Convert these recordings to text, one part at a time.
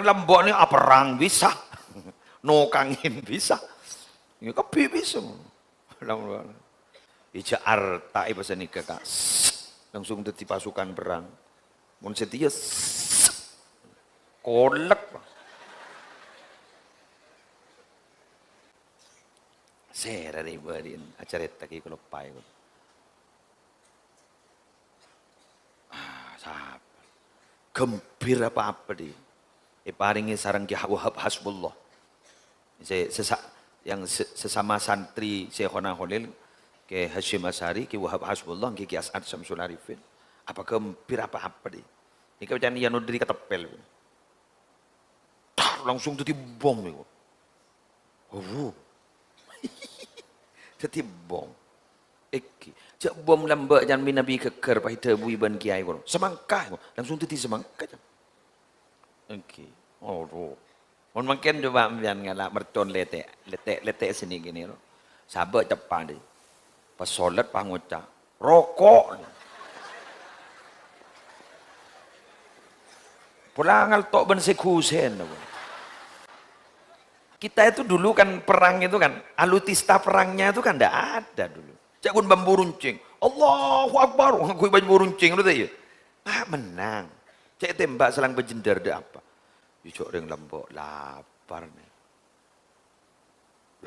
Lombok ini perang bisa, nokangin bisa, ini kepi bisa. Ija arta bahasa nikah kak, langsung jadi pasukan perang. Mun setia, kolek. Saya dari barin acara taki kalau pai. Sahab, gembira apa di? Paringi sarang Ki Wahab Hasbullah. Sesama santri Syekhona Khalil ke Hashim Asy'ari, Ki Wahab Hasbullah, Ki As'ad Syamsul Arifin. Apa gembira apa di? Ini kajian yang nudri ketepel. Langsung tuh bom itu. Oh. Jadi bom. Cak bom lambak jangan Nabi keker pahita bui ban kiai ko. Semangka langsung tuh semangka. Oh, mun mungkin coba ambian ngala mercon letek sini gini loh. Sahabat cepat deh. Pas sholat panguca rokok. Pulang tok ben sekusen. Kita itu dulu kan perang itu kan, alutista perangnya itu kan enggak ada dulu. Cakun bambu runcing. Allahu Akbar, ngakui bambu runcing lu tadi. Menang. Cek tembak selang bejendar de apa? Jujur yang lembok lapar nih.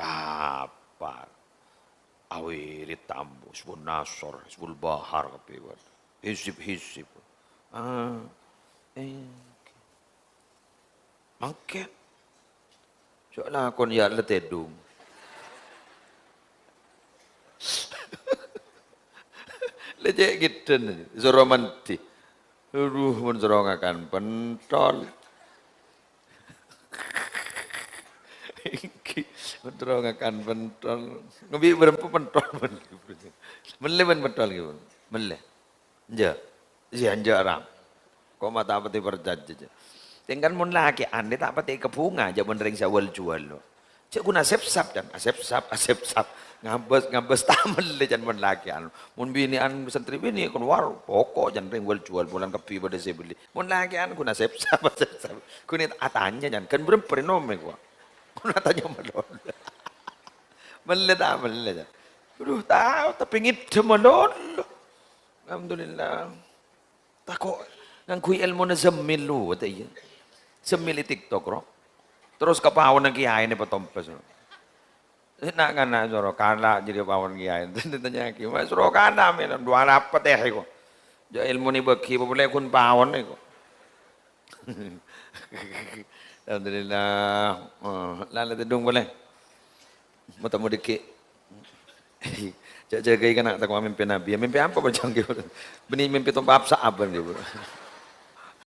Lapar. Awirit tambu, sebul nasor, sebul bahar kepiwat. Hisip. Makin. Soalnya kon ya letedung. Lecek gitu nih, zoromanti. Aduh, menzorongakan pentol. Menzorongakan pentol. Ngobi berapa pentol? Meleh pentol gitu. Meleh. Ja. Si anja ram. Kok mata pati berjanji. Tinggal mun laki ane tak pati kebunga aja benereng sawal jual lo. Cek guna asep-sap dan asep-sap. Ngabes tamen le jan mun laki anu. Mun bini an santri bini kon war pokok jan ring wal jual bulan kepi pada saya beli. Mun laki an guna asep-sap. Kunit atanya jan kan berem prenome gua. Kun atanya melon. Mele tak mele jan. Aduh tahu tapi ngidem melon. Alhamdulillah. Takok ngangkui ilmu na zemil lu katanya. Zemil TikTok ro. Terus kapawan ng kiai ni patompas. Nak kana soro kana jadi pawan kiai. Tanya ki, "Mas soro kana men dua rapat ko." Ja ilmu ni bagi boleh kun pawan ko. Alhamdulillah. Lala tedung boleh. Matamu dikit. Jaga ikan nak tak mimpi Nabi. Mimpi apa macam gitu? Benih mimpi tumpah apa sahabat dia.